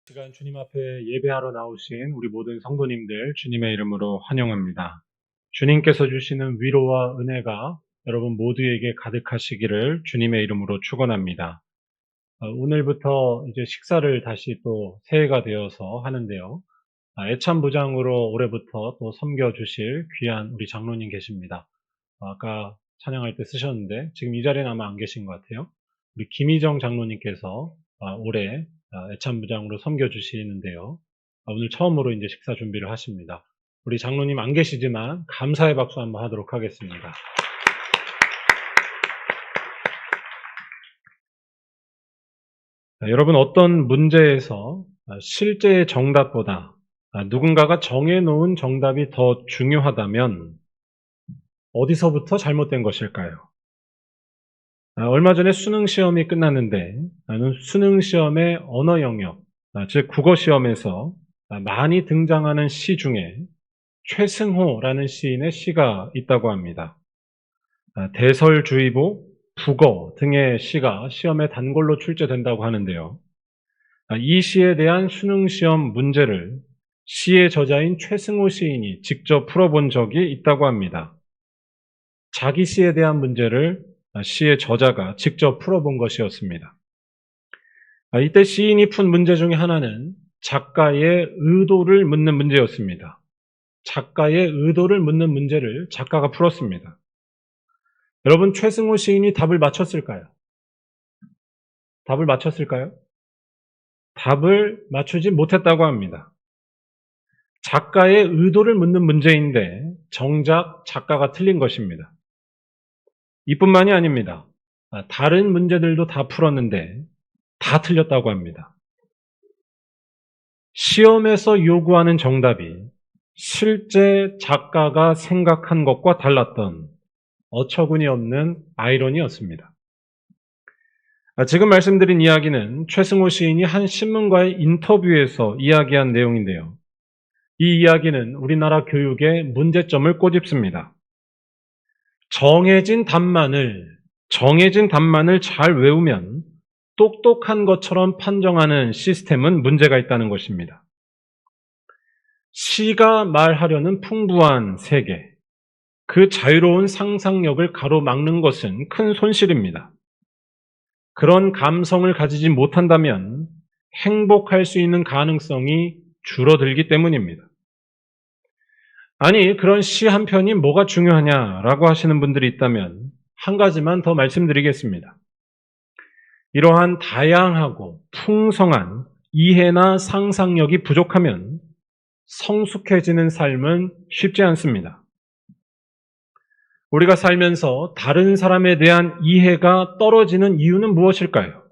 시간 주님 앞에 예배하러 나오신 우리 모든 성도님들 주님의 이름으로 환영합니다. 주님께서 주시는 위로와 은혜가 여러분 모두에게 가득하시기를 주님의 이름으로 축원합니다. 오늘부터 이제 식사를 다시 또 새해가 되어서 하는데요. 애참부장으로 올해부터 또 섬겨주실 귀한 우리 장로님 계십니다. 아까 찬양할 때 쓰셨는데 지금 이 자리에는 아마 안 계신 것 같아요. 우리 김희정 장로님께서 올해 애참부장으로 섬겨주시는데요. 오늘 처음으로 이제 식사 준비를 하십니다. 우리 장로님 안 계시지만 감사의 박수 한번 하도록 하겠습니다. 여러분, 어떤 문제에서 실제의 정답보다 누군가가 정해놓은 정답이 더 중요하다면 어디서부터 잘못된 것일까요? 얼마 전에 수능 시험이 끝났는데 나는 수능 시험의 언어 영역, 즉 국어 시험에서 많이 등장하는 시 중에 최승호라는 시인의 시가 있다고 합니다. 대설주의보, 북어 등의 시가 시험에 단골로 출제된다고 하는데요. 이 시에 대한 수능 시험 문제를 시의 저자인 최승호 시인이 직접 풀어본 적이 있다고 합니다. 자기 시에 대한 문제를 시의 저자가 직접 풀어본 것이었습니다. 이때 시인이 푼 문제 중에 하나는 작가의 의도를 묻는 문제였습니다. 작가의 의도를 묻는 문제를 작가가 풀었습니다. 여러분, 최승호 시인이 답을 맞췄을까요? 답을 맞췄을까요? 답을 맞추지 못했다고 합니다. 작가의 의도를 묻는 문제인데 정작 작가가 틀린 것입니다. 이뿐만이 아닙니다. 다른 문제들도 다 풀었는데 다 틀렸다고 합니다. 시험에서 요구하는 정답이 실제 작가가 생각한 것과 달랐던 어처구니 없는 아이러니였습니다. 지금 말씀드린 이야기는 최승호 시인이 한 신문과의 인터뷰에서 이야기한 내용인데요. 이 이야기는 우리나라 교육의 문제점을 꼬집습니다. 정해진 답만을 잘 외우면 똑똑한 것처럼 판정하는 시스템은 문제가 있다는 것입니다. 시가 말하려는 풍부한 세계, 그 자유로운 상상력을 가로막는 것은 큰 손실입니다. 그런 감성을 가지지 못한다면 행복할 수 있는 가능성이 줄어들기 때문입니다. 아니, 그런 시 한 편이 뭐가 중요하냐라고 하시는 분들이 있다면 한 가지만 더 말씀드리겠습니다. 이러한 다양하고 풍성한 이해나 상상력이 부족하면 성숙해지는 삶은 쉽지 않습니다. 우리가 살면서 다른 사람에 대한 이해가 떨어지는 이유는 무엇일까요?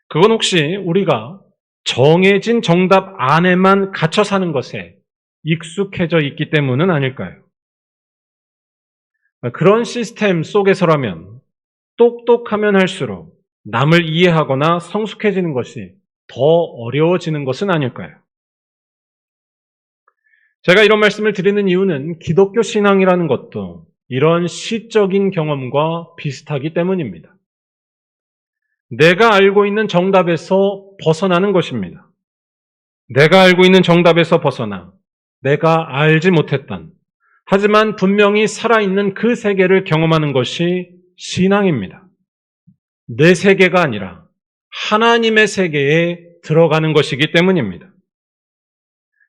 그건 혹시 우리가 정해진 정답 안에만 갇혀 사는 것에 익숙해져 있기 때문은 아닐까요? 그런 시스템 속에서라면 똑똑하면 할수록 남을 이해하거나 성숙해지는 것이 더 어려워지는 것은 아닐까요? 제가 이런 말씀을 드리는 이유는 기독교 신앙이라는 것도 이런 시적인 경험과 비슷하기 때문입니다. 내가 알고 있는 정답에서 벗어나는 것입니다. 내가 알고 있는 정답에서 벗어나 내가 알지 못했던, 하지만 분명히 살아있는 그 세계를 경험하는 것이 신앙입니다. 내 세계가 아니라 하나님의 세계에 들어가는 것이기 때문입니다.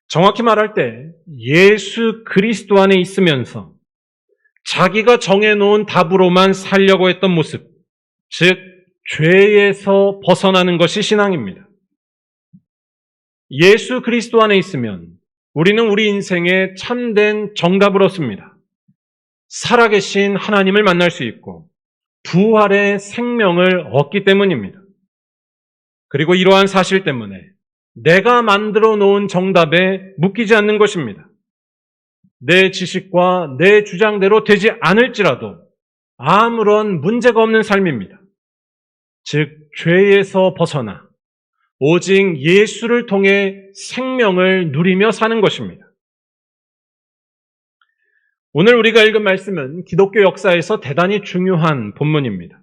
정확히 말할 때 예수 그리스도 안에 있으면서 자기가 정해놓은 답으로만 살려고 했던 모습, 즉 죄에서 벗어나는 것이 신앙입니다. 예수 그리스도 안에 있으면 우리는 우리 인생에 참된 정답을 얻습니다. 살아계신 하나님을 만날 수 있고 부활의 생명을 얻기 때문입니다. 그리고 이러한 사실 때문에 내가 만들어 놓은 정답에 묶이지 않는 것입니다. 내 지식과 내 주장대로 되지 않을지라도 아무런 문제가 없는 삶입니다. 즉 죄에서 벗어나 오직 예수를 통해 생명을 누리며 사는 것입니다. 오늘 우리가 읽은 말씀은 기독교 역사에서 대단히 중요한 본문입니다.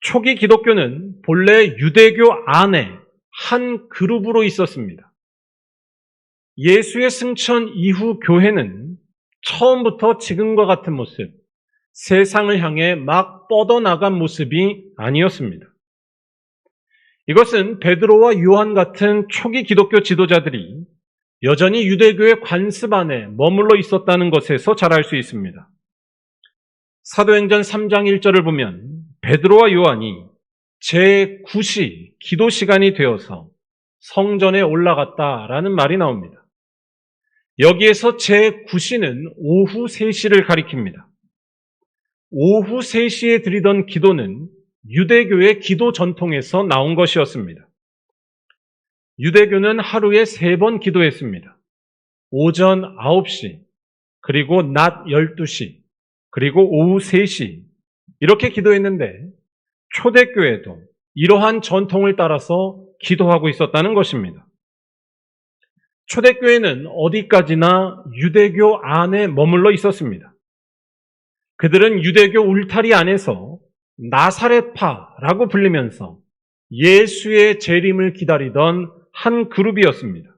초기 기독교는 본래 유대교 안에 한 그룹으로 있었습니다. 예수의 승천 이후 교회는 처음부터 지금과 같은 모습, 세상을 향해 막 뻗어나간 모습이 아니었습니다. 이것은 베드로와 요한 같은 초기 기독교 지도자들이 여전히 유대교의 관습 안에 머물러 있었다는 것에서 잘 알 수 있습니다. 사도행전 3장 1절을 보면 베드로와 요한이 제9시 기도 시간이 되어서 성전에 올라갔다라는 말이 나옵니다. 여기에서 제9시는 오후 3시를 가리킵니다. 오후 3시에 드리던 기도는 유대교의 기도 전통에서 나온 것이었습니다. 유대교는 하루에 3번 기도했습니다. 오전 9시, 그리고 낮 12시, 그리고 오후 3시 이렇게 기도했는데 초대교회도 이러한 전통을 따라서 기도하고 있었다는 것입니다. 초대교회는 어디까지나 유대교 안에 머물러 있었습니다. 그들은 유대교 울타리 안에서 나사렛파라고 불리면서 예수의 재림을 기다리던 한 그룹이었습니다.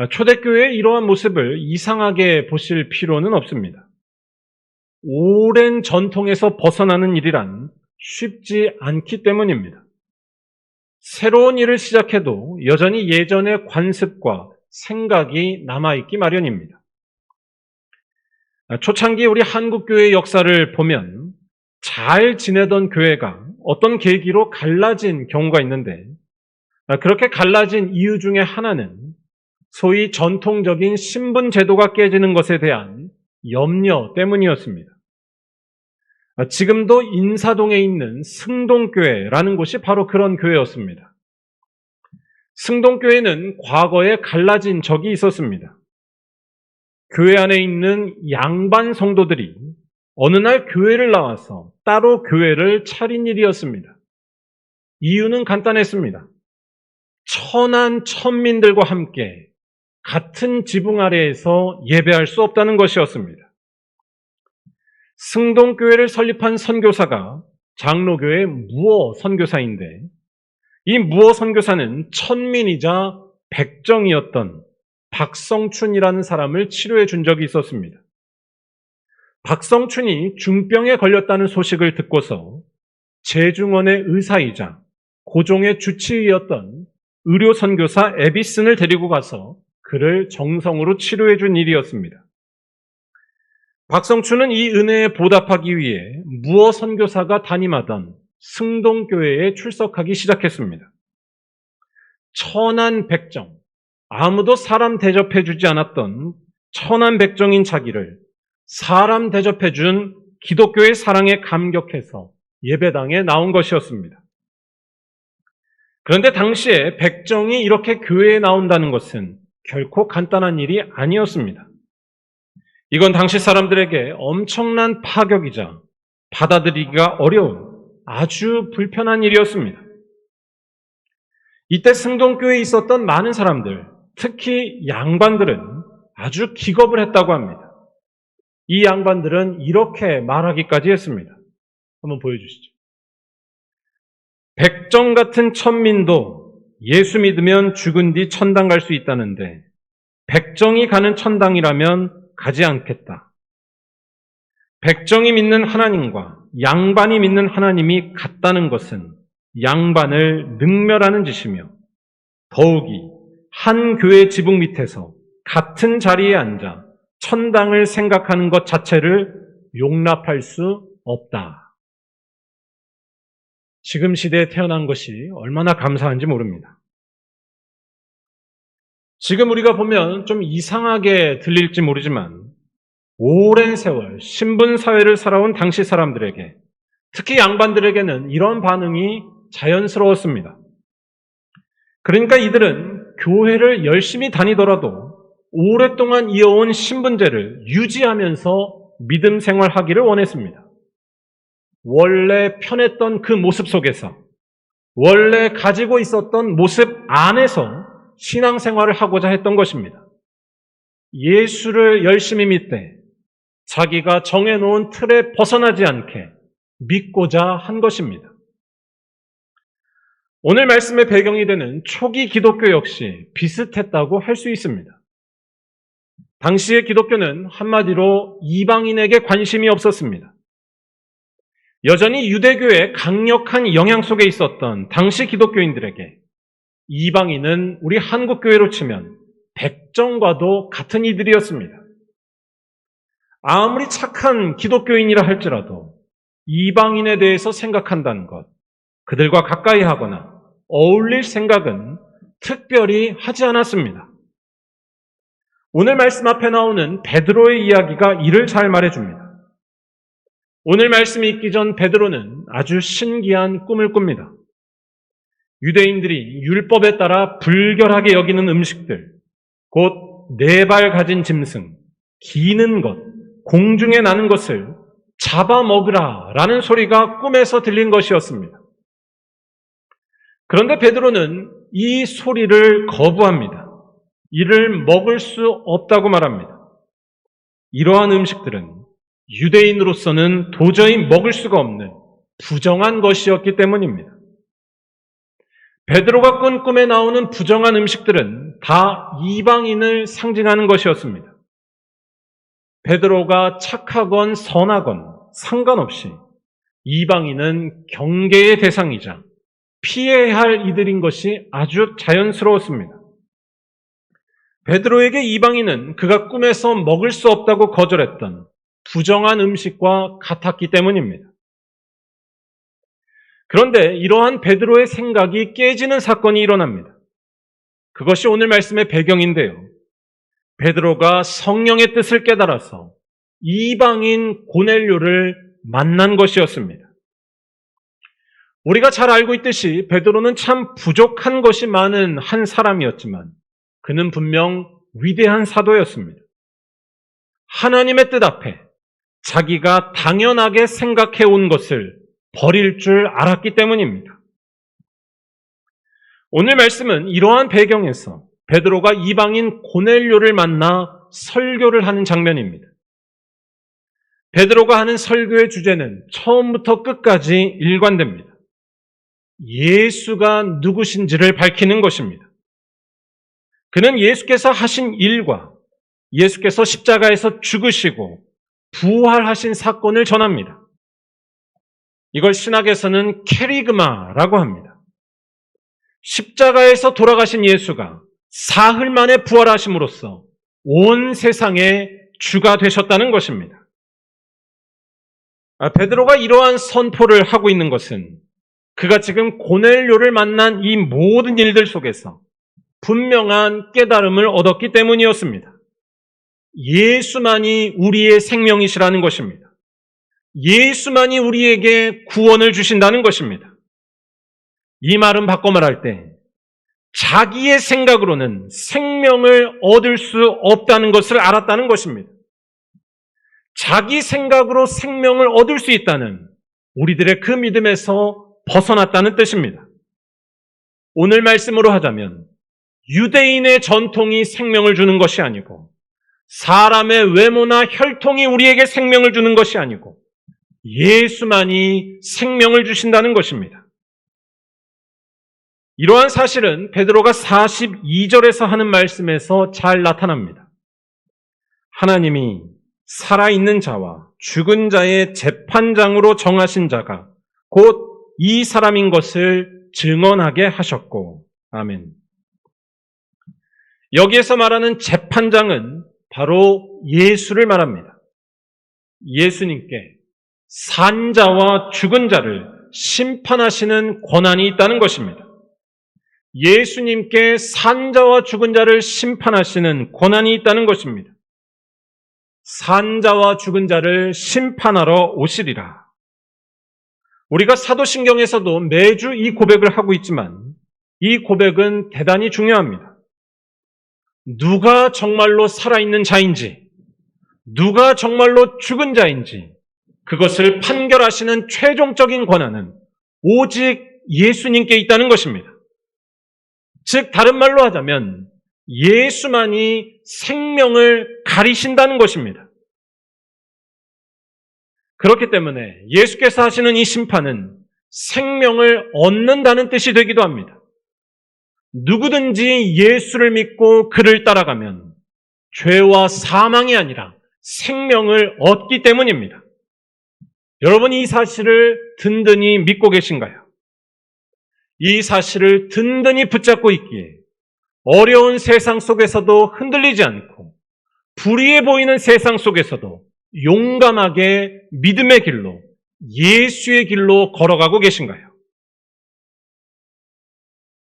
초대교회의 이러한 모습을 이상하게 보실 필요는 없습니다. 오랜 전통에서 벗어나는 일이란 쉽지 않기 때문입니다. 새로운 일을 시작해도 여전히 예전의 관습과 생각이 남아있기 마련입니다. 초창기 우리 한국교회의 역사를 보면 잘 지내던 교회가 어떤 계기로 갈라진 경우가 있는데 그렇게 갈라진 이유 중에 하나는 소위 전통적인 신분 제도가 깨지는 것에 대한 염려 때문이었습니다. 지금도 인사동에 있는 승동교회라는 곳이 바로 그런 교회였습니다. 승동교회는 과거에 갈라진 적이 있었습니다. 교회 안에 있는 양반 성도들이 어느 날 교회를 나와서 따로 교회를 차린 일이었습니다. 이유는 간단했습니다. 천한 천민들과 함께 같은 지붕 아래에서 예배할 수 없다는 것이었습니다. 승동교회를 설립한 선교사가 장로교의 무어 선교사인데 이 무어 선교사는 천민이자 백정이었던 박성춘이라는 사람을 치료해 준 적이 있었습니다. 박성춘이 중병에 걸렸다는 소식을 듣고서 재중원의 의사이자 고종의 주치의였던 의료선교사 에비슨을 데리고 가서 그를 정성으로 치료해 준 일이었습니다. 박성춘은 이 은혜에 보답하기 위해 무어 선교사가 담임하던 승동교회에 출석하기 시작했습니다. 천한 백정, 아무도 사람 대접해 주지 않았던 천한 백정인 자기를 사람 대접해 준 기독교의 사랑에 감격해서 예배당에 나온 것이었습니다. 그런데 당시에 백정이 이렇게 교회에 나온다는 것은 결코 간단한 일이 아니었습니다. 이건 당시 사람들에게 엄청난 파격이자 받아들이기가 어려운 아주 불편한 일이었습니다. 이때 승동교회에 있었던 많은 사람들, 특히 양반들은 아주 기겁을 했다고 합니다. 이 양반들은 이렇게 말하기까지 했습니다. 한번 보여주시죠. 백정 같은 천민도 예수 믿으면 죽은 뒤 천당 갈 수 있다는데 백정이 가는 천당이라면 가지 않겠다. 백정이 믿는 하나님과 양반이 믿는 하나님이 같다는 것은 양반을 능멸하는 짓이며 더욱이 한 교회 지붕 밑에서 같은 자리에 앉아 천당을 생각하는 것 자체를 용납할 수 없다. 지금 시대에 태어난 것이 얼마나 감사한지 모릅니다. 지금 우리가 보면 좀 이상하게 들릴지 모르지만 오랜 세월 신분사회를 살아온 당시 사람들에게 특히 양반들에게는 이런 반응이 자연스러웠습니다. 그러니까 이들은 교회를 열심히 다니더라도 오랫동안 이어온 신분제를 유지하면서 믿음 생활하기를 원했습니다. 원래 편했던 그 모습 속에서 원래 가지고 있었던 모습 안에서 신앙생활을 하고자 했던 것입니다. 예수를 열심히 믿되 자기가 정해놓은 틀에 벗어나지 않게 믿고자 한 것입니다. 오늘 말씀의 배경이 되는 초기 기독교 역시 비슷했다고 할 수 있습니다. 당시의 기독교는 한마디로 이방인에게 관심이 없었습니다. 여전히 유대교의 강력한 영향 속에 있었던 당시 기독교인들에게 이방인은 우리 한국교회로 치면 백정과도 같은 이들이었습니다. 아무리 착한 기독교인이라 할지라도 이방인에 대해서 생각한다는 것, 그들과 가까이 하거나 어울릴 생각은 특별히 하지 않았습니다. 오늘 말씀 앞에 나오는 베드로의 이야기가 이를 잘 말해줍니다. 오늘 말씀이 있기 전 베드로는 아주 신기한 꿈을 꿉니다. 유대인들이 율법에 따라 불결하게 여기는 음식들, 곧 4발 가진 짐승, 기는 것, 공중에 나는 것을 잡아먹으라 라는 소리가 꿈에서 들린 것이었습니다. 그런데 베드로는 이 소리를 거부합니다. 이를 먹을 수 없다고 말합니다. 이러한 음식들은 유대인으로서는 도저히 먹을 수가 없는 부정한 것이었기 때문입니다. 베드로가 꾼 꿈에 나오는 부정한 음식들은 다 이방인을 상징하는 것이었습니다. 베드로가 착하건 선하건 상관없이 이방인은 경계의 대상이자 피해야 할 이들인 것이 아주 자연스러웠습니다. 베드로에게 이방인은 그가 꿈에서 먹을 수 없다고 거절했던 부정한 음식과 같았기 때문입니다. 그런데 이러한 베드로의 생각이 깨지는 사건이 일어납니다. 그것이 오늘 말씀의 배경인데요. 베드로가 성령의 뜻을 깨달아서 이방인 고넬료를 만난 것이었습니다. 우리가 잘 알고 있듯이 베드로는 참 부족한 것이 많은 한 사람이었지만 그는 분명 위대한 사도였습니다. 하나님의 뜻 앞에 자기가 당연하게 생각해 온 것을 버릴 줄 알았기 때문입니다. 오늘 말씀은 이러한 배경에서 베드로가 이방인 고넬료를 만나 설교를 하는 장면입니다. 베드로가 하는 설교의 주제는 처음부터 끝까지 일관됩니다. 예수가 누구신지를 밝히는 것입니다. 그는 예수께서 하신 일과 예수께서 십자가에서 죽으시고 부활하신 사건을 전합니다. 이걸 신학에서는 캐리그마라고 합니다. 십자가에서 돌아가신 예수가 사흘 만에 부활하심으로써 온 세상의 주가 되셨다는 것입니다. 베드로가 이러한 선포를 하고 있는 것은 그가 지금 고넬료를 만난 이 모든 일들 속에서 분명한 깨달음을 얻었기 때문이었습니다. 예수만이 우리의 생명이시라는 것입니다. 예수만이 우리에게 구원을 주신다는 것입니다. 이 말은 바꿔 말할 때 자기의 생각으로는 생명을 얻을 수 없다는 것을 알았다는 것입니다. 자기 생각으로 생명을 얻을 수 있다는 우리들의 그 믿음에서 벗어났다는 뜻입니다. 오늘 말씀으로 하자면 유대인의 전통이 생명을 주는 것이 아니고 사람의 외모나 혈통이 우리에게 생명을 주는 것이 아니고 예수만이 생명을 주신다는 것입니다. 이러한 사실은 베드로가 42절에서 하는 말씀에서 잘 나타납니다. 하나님이 살아있는 자와 죽은 자의 재판장으로 정하신 자가 곧 이 사람인 것을 증언하게 하셨고, 아멘. 여기에서 말하는 재판장은 바로 예수를 말합니다. 예수님께 산 자와 죽은 자를 심판하시는 권한이 있다는 것입니다. 예수님께 산 자와 죽은 자를 심판하시는 권한이 있다는 것입니다. 산 자와 죽은 자를 심판하러 오시리라. 우리가 사도신경에서도 매주 이 고백을 하고 있지만 이 고백은 대단히 중요합니다. 누가 정말로 살아있는 자인지, 누가 정말로 죽은 자인지 그것을 판결하시는 최종적인 권한은 오직 예수님께 있다는 것입니다. 즉 다른 말로 하자면 예수만이 생명을 가리신다는 것입니다. 그렇기 때문에 예수께서 하시는 이 심판은 생명을 얻는다는 뜻이 되기도 합니다. 누구든지 예수를 믿고 그를 따라가면 죄와 사망이 아니라 생명을 얻기 때문입니다. 여러분, 이 사실을 든든히 믿고 계신가요? 이 사실을 든든히 붙잡고 있기에 어려운 세상 속에서도 흔들리지 않고 불의해 보이는 세상 속에서도 용감하게 믿음의 길로, 예수의 길로 걸어가고 계신가요?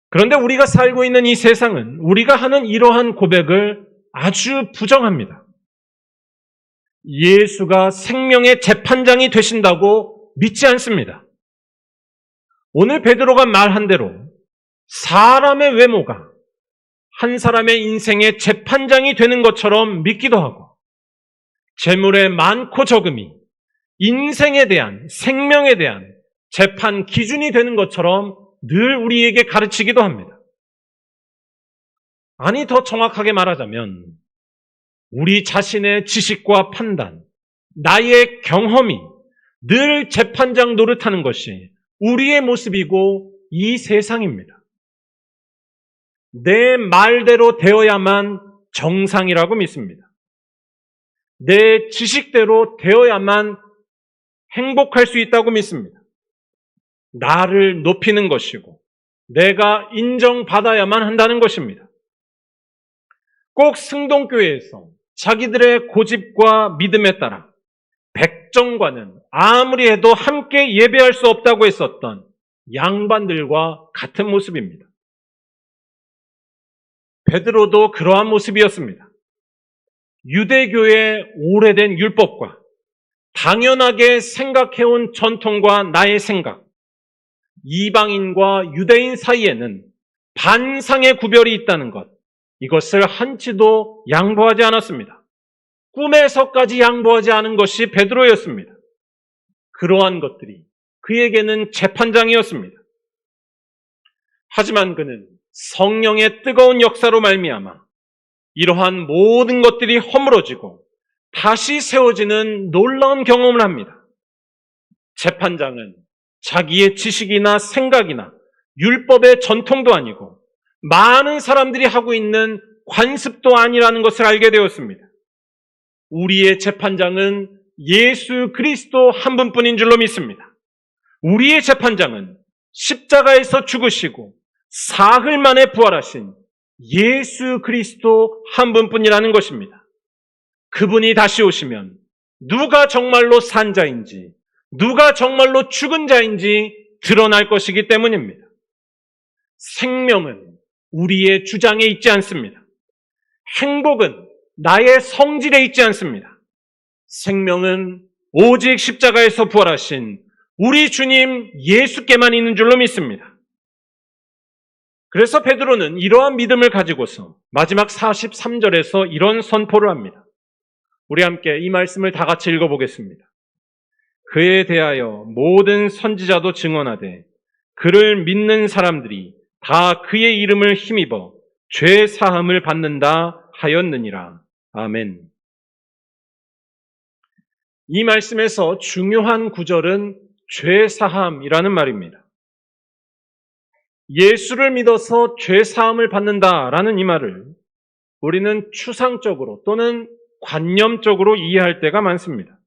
그런데 우리가 살고 있는 이 세상은 우리가 하는 이러한 고백을 아주 부정합니다. 예수가 생명의 재판장이 되신다고 믿지 않습니다. 오늘 베드로가 말한 대로 사람의 외모가 한 사람의 인생의 재판장이 되는 것처럼 믿기도 하고, 재물의 많고 적음이 인생에 대한, 생명에 대한 재판 기준이 되는 것처럼 늘 우리에게 가르치기도 합니다. 아니, 더 정확하게 말하자면 우리 자신의 지식과 판단, 나의 경험이 늘 재판장 노릇하는 것이 우리의 모습이고 이 세상입니다. 내 말대로 되어야만 정상이라고 믿습니다. 내 지식대로 되어야만 행복할 수 있다고 믿습니다. 나를 높이는 것이고 내가 인정받아야만 한다는 것입니다. 꼭 승동교회에서 자기들의 고집과 믿음에 따라 백정과는 아무리 해도 함께 예배할 수 없다고 했었던 양반들과 같은 모습입니다. 베드로도 그러한 모습이었습니다. 유대교의 오래된 율법과 당연하게 생각해온 전통과 나의 생각, 이방인과 유대인 사이에는 반상의 구별이 있다는 것, 이것을 한치도 양보하지 않았습니다. 꿈에서까지 양보하지 않은 것이 베드로였습니다. 그러한 것들이 그에게는 재판장이었습니다. 하지만 그는 성령의 뜨거운 역사로 말미암아 이러한 모든 것들이 허물어지고 다시 세워지는 놀라운 경험을 합니다. 재판장은 자기의 지식이나 생각이나 율법의 전통도 아니고 많은 사람들이 하고 있는 관습도 아니라는 것을 알게 되었습니다. 우리의 재판장은 예수 그리스도 한 분뿐인 줄로 믿습니다. 우리의 재판장은 십자가에서 죽으시고 사흘 만에 부활하신 예수 그리스도 한 분뿐이라는 것입니다. 그분이 다시 오시면 누가 정말로 산 자인지, 누가 정말로 죽은 자인지 드러날 것이기 때문입니다. 생명은 우리의 주장에 있지 않습니다. 행복은 나의 성질에 있지 않습니다. 생명은 오직 십자가에서 부활하신 우리 주님 예수께만 있는 줄로 믿습니다. 그래서 베드로는 이러한 믿음을 가지고서 마지막 43절에서 이런 선포를 합니다. 우리 함께 이 말씀을 다 같이 읽어보겠습니다. 그에 대하여 모든 선지자도 증언하되 그를 믿는 사람들이 다 그의 이름을 힘입어 죄 사함을 받는다 하였느니라. 아멘. 이 말씀에서 중요한 구절은 죄 사함이라는 말입니다. 예수를 믿어서 죄 사함을 받는다라는 이 말을 우리는 추상적으로 또는 관념적으로 이해할 때가 많습니다.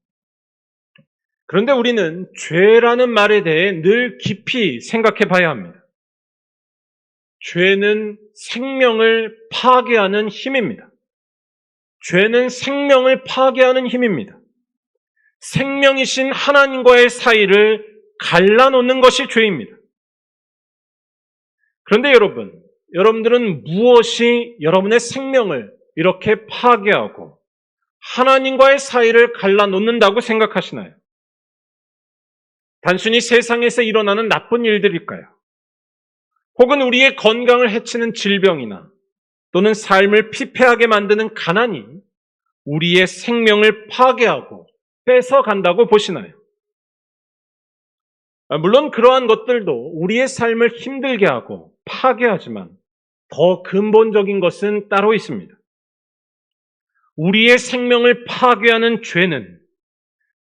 그런데 우리는 죄라는 말에 대해 늘 깊이 생각해 봐야 합니다. 죄는 생명을 파괴하는 힘입니다. 죄는 생명을 파괴하는 힘입니다. 생명이신 하나님과의 사이를 갈라놓는 것이 죄입니다. 그런데 여러분들은 무엇이 여러분의 생명을 이렇게 파괴하고 하나님과의 사이를 갈라놓는다고 생각하시나요? 단순히 세상에서 일어나는 나쁜 일들일까요? 혹은 우리의 건강을 해치는 질병이나 또는 삶을 피폐하게 만드는 가난이 우리의 생명을 파괴하고 뺏어간다고 보시나요? 물론 그러한 것들도 우리의 삶을 힘들게 하고 파괴하지만 더 근본적인 것은 따로 있습니다. 우리의 생명을 파괴하는 죄는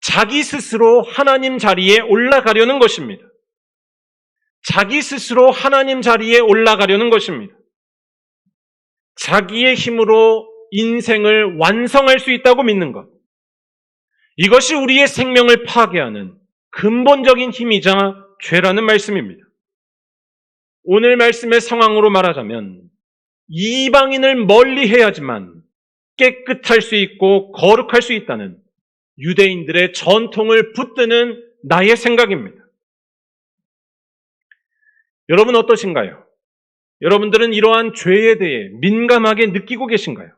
자기 스스로 하나님 자리에 올라가려는 것입니다. 자기 스스로 하나님 자리에 올라가려는 것입니다. 자기의 힘으로 인생을 완성할 수 있다고 믿는 것. 이것이 우리의 생명을 파괴하는 근본적인 힘이자 죄라는 말씀입니다. 오늘 말씀의 상황으로 말하자면 이방인을 멀리 해야지만 깨끗할 수 있고 거룩할 수 있다는 유대인들의 전통을 붙드는 나의 생각입니다. 여러분 어떠신가요? 여러분들은 이러한 죄에 대해 민감하게 느끼고 계신가요?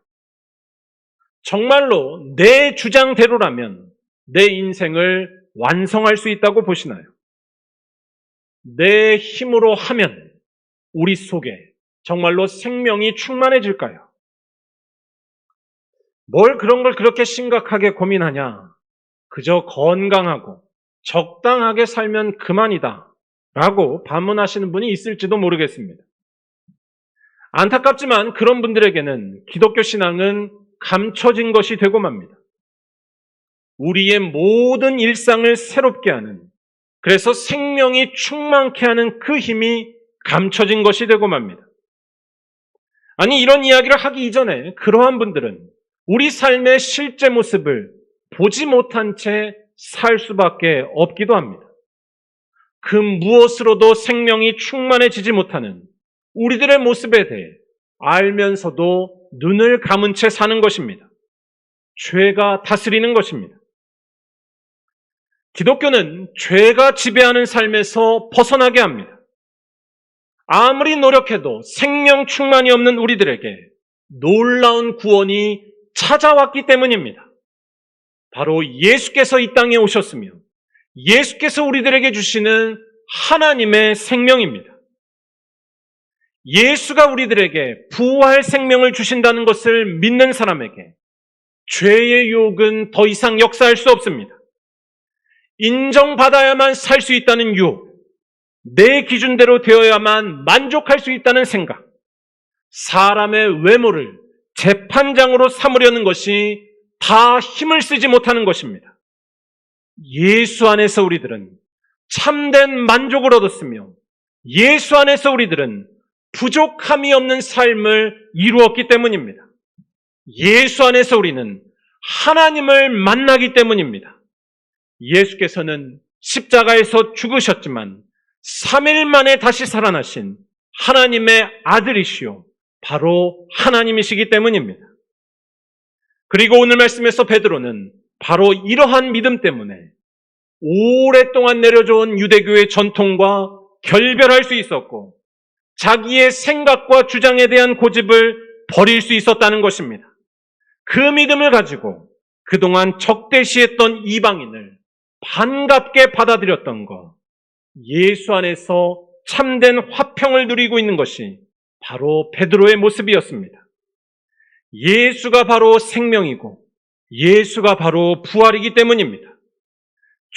정말로 내 주장대로라면 내 인생을 완성할 수 있다고 보시나요? 내 힘으로 하면 우리 속에 정말로 생명이 충만해질까요? 뭘 그런 걸 그렇게 심각하게 고민하냐? 그저 건강하고 적당하게 살면 그만이다 라고 반문하시는 분이 있을지도 모르겠습니다. 안타깝지만 그런 분들에게는 기독교 신앙은 감춰진 것이 되고 맙니다. 우리의 모든 일상을 새롭게 하는, 그래서 생명이 충만케 하는 그 힘이 감춰진 것이 되고 맙니다. 아니, 이런 이야기를 하기 이전에 그러한 분들은 우리 삶의 실제 모습을 보지 못한 채 살 수밖에 없기도 합니다. 그 무엇으로도 생명이 충만해지지 못하는 우리들의 모습에 대해 알면서도 눈을 감은 채 사는 것입니다. 죄가 다스리는 것입니다. 기독교는 죄가 지배하는 삶에서 벗어나게 합니다. 아무리 노력해도 생명 충만이 없는 우리들에게 놀라운 구원이 찾아왔기 때문입니다. 바로 예수께서 이 땅에 오셨으며 예수께서 우리들에게 주시는 하나님의 생명입니다. 예수가 우리들에게 부활 생명을 주신다는 것을 믿는 사람에게 죄의 유혹은 더 이상 역사할 수 없습니다. 인정받아야만 살 수 있다는 유혹, 내 기준대로 되어야만 만족할 수 있다는 생각, 사람의 외모를 재판장으로 삼으려는 것이 다 힘을 쓰지 못하는 것입니다. 예수 안에서 우리들은 참된 만족을 얻었으며 예수 안에서 우리들은 부족함이 없는 삶을 이루었기 때문입니다. 예수 안에서 우리는 하나님을 만나기 때문입니다. 예수께서는 십자가에서 죽으셨지만 3일 만에 다시 살아나신 하나님의 아들이시요 바로 하나님이시기 때문입니다. 그리고 오늘 말씀에서 베드로는 바로 이러한 믿음 때문에 오랫동안 내려져온 유대교의 전통과 결별할 수 있었고 자기의 생각과 주장에 대한 고집을 버릴 수 있었다는 것입니다. 그 믿음을 가지고 그동안 적대시했던 이방인을 반갑게 받아들였던 것, 예수 안에서 참된 화평을 누리고 있는 것이 바로 베드로의 모습이었습니다. 예수가 바로 생명이고 예수가 바로 부활이기 때문입니다.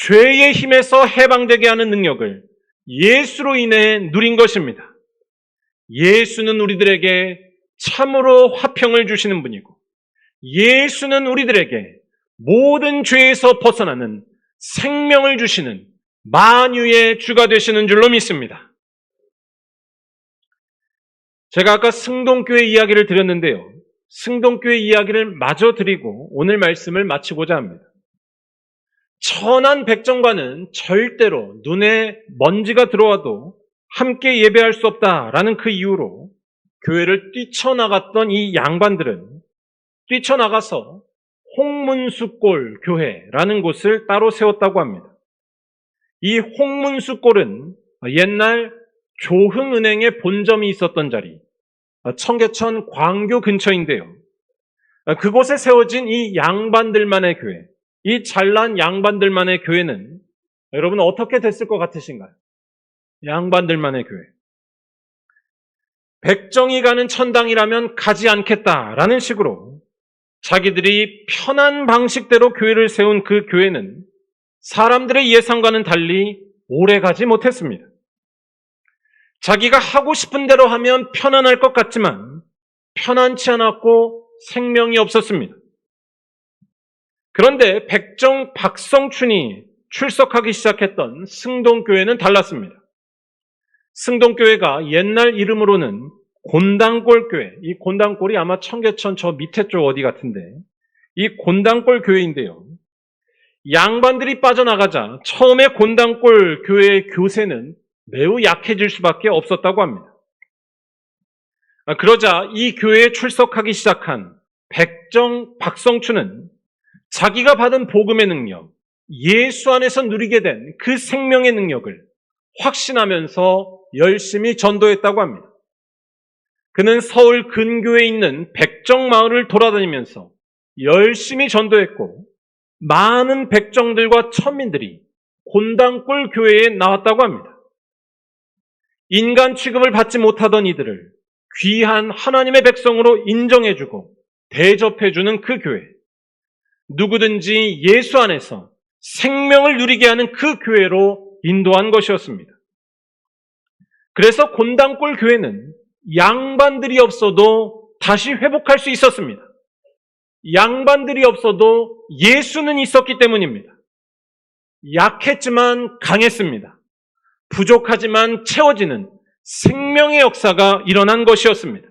죄의 힘에서 해방되게 하는 능력을 예수로 인해 누린 것입니다. 예수는 우리들에게 참으로 화평을 주시는 분이고 예수는 우리들에게 모든 죄에서 벗어나는 생명을 주시는 만유의 주가 되시는 줄로 믿습니다. 제가 아까 승동교회 이야기를 드렸는데요. 승동교회 이야기를 마저 드리고 오늘 말씀을 마치고자 합니다. 천한 백정과는 절대로 눈에 먼지가 들어와도 함께 예배할 수 없다라는 그 이유로 교회를 뛰쳐나갔던 이 양반들은 뛰쳐나가서 홍문수골 교회라는 곳을 따로 세웠다고 합니다. 이 홍문수골은 옛날 조흥은행의 본점이 있었던 자리, 청계천 광교 근처인데요. 그곳에 세워진 이 양반들만의 교회, 이 잘난 양반들만의 교회는 여러분 어떻게 됐을 것 같으신가요? 양반들만의 교회. 백정이 가는 천당이라면 가지 않겠다라는 식으로 자기들이 편한 방식대로 교회를 세운 그 교회는 사람들의 예상과는 달리 오래 가지 못했습니다. 자기가 하고 싶은 대로 하면 편안할 것 같지만 편안치 않았고 생명이 없었습니다. 그런데 백정 박성춘이 출석하기 시작했던 승동교회는 달랐습니다. 승동교회가 옛날 이름으로는 곤당골교회, 이 곤당골이 아마 청계천 저 밑에 쪽 어디 같은데, 이 곤당골 교회인데요. 양반들이 빠져나가자 처음에 곤당골 교회의 교세는 매우 약해질 수밖에 없었다고 합니다. 그러자 이 교회에 출석하기 시작한 백정 박성춘은 자기가 받은 복음의 능력, 예수 안에서 누리게 된 그 생명의 능력을 확신하면서 열심히 전도했다고 합니다. 그는 서울 근교에 있는 백정마을을 돌아다니면서 열심히 전도했고 많은 백정들과 천민들이 곤당골 교회에 나왔다고 합니다. 인간 취급을 받지 못하던 이들을 귀한 하나님의 백성으로 인정해주고 대접해주는 그 교회, 누구든지 예수 안에서 생명을 누리게 하는 그 교회로 인도한 것이었습니다. 그래서 곤당골 교회는 양반들이 없어도 다시 회복할 수 있었습니다. 양반들이 없어도 예수는 있었기 때문입니다. 약했지만 강했습니다. 부족하지만 채워지는 생명의 역사가 일어난 것이었습니다.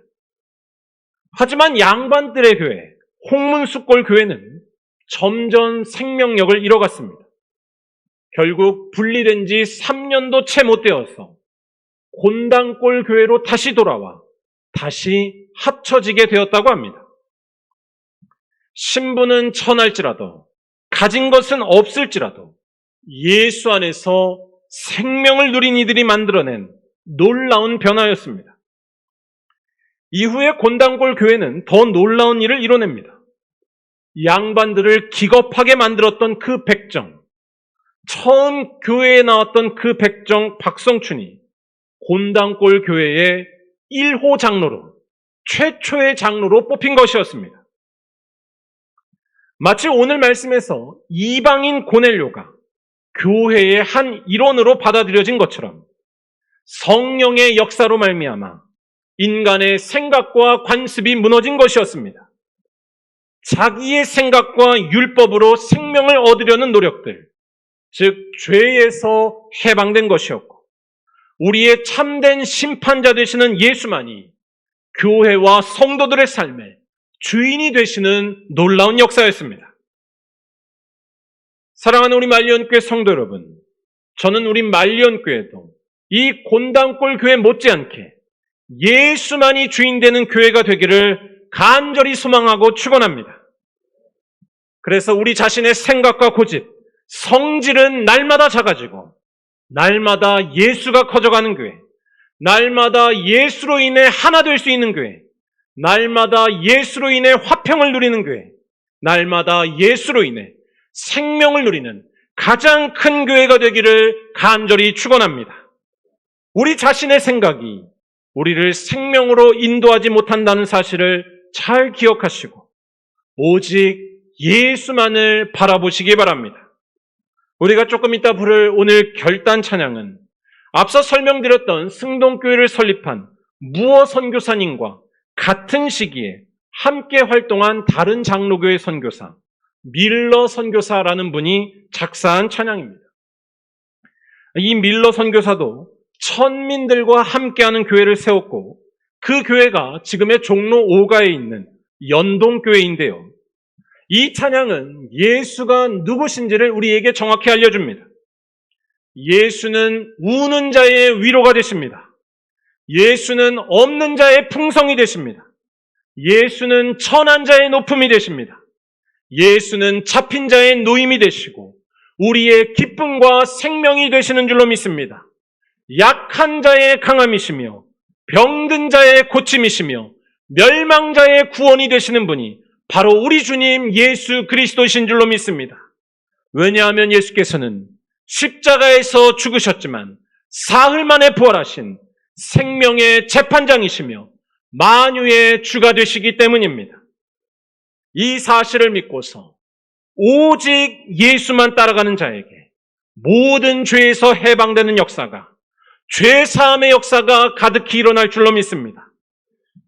하지만 양반들의 교회, 홍문숫골 교회는 점점 생명력을 잃어갔습니다. 결국 분리된 지 3년도 채 못 되어서 곤당골 교회로 다시 돌아와 다시 합쳐지게 되었다고 합니다. 신분은 천할지라도 가진 것은 없을지라도 예수 안에서 생명을 누린 이들이 만들어낸 놀라운 변화였습니다. 이후에 곤당골 교회는 더 놀라운 일을 이뤄냅니다. 양반들을 기겁하게 만들었던 그 백정, 처음 교회에 나왔던 그 백정 박성춘이 곤당골 교회의 1호 장로로, 최초의 장로로 뽑힌 것이었습니다. 마치 오늘 말씀에서 이방인 고넬료가 교회의 한 일원으로 받아들여진 것처럼 성령의 역사로 말미암아 인간의 생각과 관습이 무너진 것이었습니다. 자기의 생각과 율법으로 생명을 얻으려는 노력들, 즉 죄에서 해방된 것이었고 우리의 참된 심판자 되시는 예수만이 교회와 성도들의 삶의 주인이 되시는 놀라운 역사였습니다. 사랑하는 우리 말리언교회 성도 여러분, 저는 우리 말리언교회도 이 곤당골 교회 못지않게 예수만이 주인 되는 교회가 되기를 간절히 소망하고 축원합니다. 그래서 우리 자신의 생각과 고집, 성질은 날마다 작아지고 날마다 예수가 커져가는 교회, 날마다 예수로 인해 하나 될 수 있는 교회, 날마다 예수로 인해 화평을 누리는 교회, 날마다 예수로 인해 생명을 누리는 가장 큰 교회가 되기를 간절히 축원합니다. 우리 자신의 생각이 우리를 생명으로 인도하지 못한다는 사실을 잘 기억하시고 오직 예수만을 바라보시기 바랍니다. 우리가 조금 이따 부를 오늘 결단 찬양은 앞서 설명드렸던 승동교회를 설립한 무어 선교사님과 같은 시기에 함께 활동한 다른 장로교회 선교사 밀러 선교사라는 분이 작사한 찬양입니다. 이 밀러 선교사도 천민들과 함께하는 교회를 세웠고 그 교회가 지금의 종로 5가에 있는 연동교회인데요. 이 찬양은 예수가 누구신지를 우리에게 정확히 알려줍니다. 예수는 우는 자의 위로가 되십니다. 예수는 없는 자의 풍성이 되십니다. 예수는 천한 자의 높음이 되십니다. 예수는 잡힌 자의 노임이 되시고 우리의 기쁨과 생명이 되시는 줄로 믿습니다. 약한 자의 강함이시며 병든 자의 고침이시며 멸망자의 구원이 되시는 분이 바로 우리 주님 예수 그리스도이신 줄로 믿습니다. 왜냐하면 예수께서는 십자가에서 죽으셨지만 사흘 만에 부활하신 생명의 재판장이시며 만유의 주가 되시기 때문입니다. 이 사실을 믿고서 오직 예수만 따라가는 자에게 모든 죄에서 해방되는 역사가, 죄사함의 역사가 가득히 일어날 줄로 믿습니다.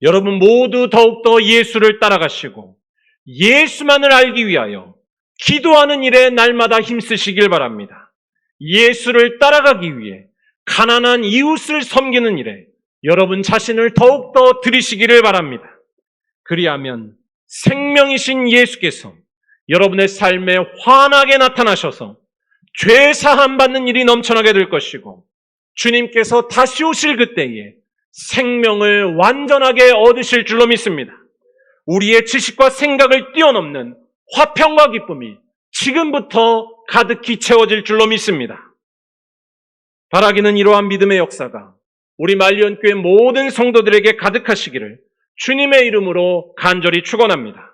여러분 모두 더욱더 예수를 따라가시고 예수만을 알기 위하여 기도하는 일에 날마다 힘쓰시길 바랍니다. 예수를 따라가기 위해 가난한 이웃을 섬기는 일에 여러분 자신을 더욱더 들이시기를 바랍니다. 그리하면 생명이신 예수께서 여러분의 삶에 환하게 나타나셔서 죄 사함 받는 일이 넘쳐나게 될 것이고, 주님께서 다시 오실 그때에 생명을 완전하게 얻으실 줄로 믿습니다. 우리의 지식과 생각을 뛰어넘는 화평과 기쁨이 지금부터 가득히 채워질 줄로 믿습니다. 바라기는 이러한 믿음의 역사가 우리 말리언교회 모든 성도들에게 가득하시기를 주님의 이름으로 간절히 축원합니다.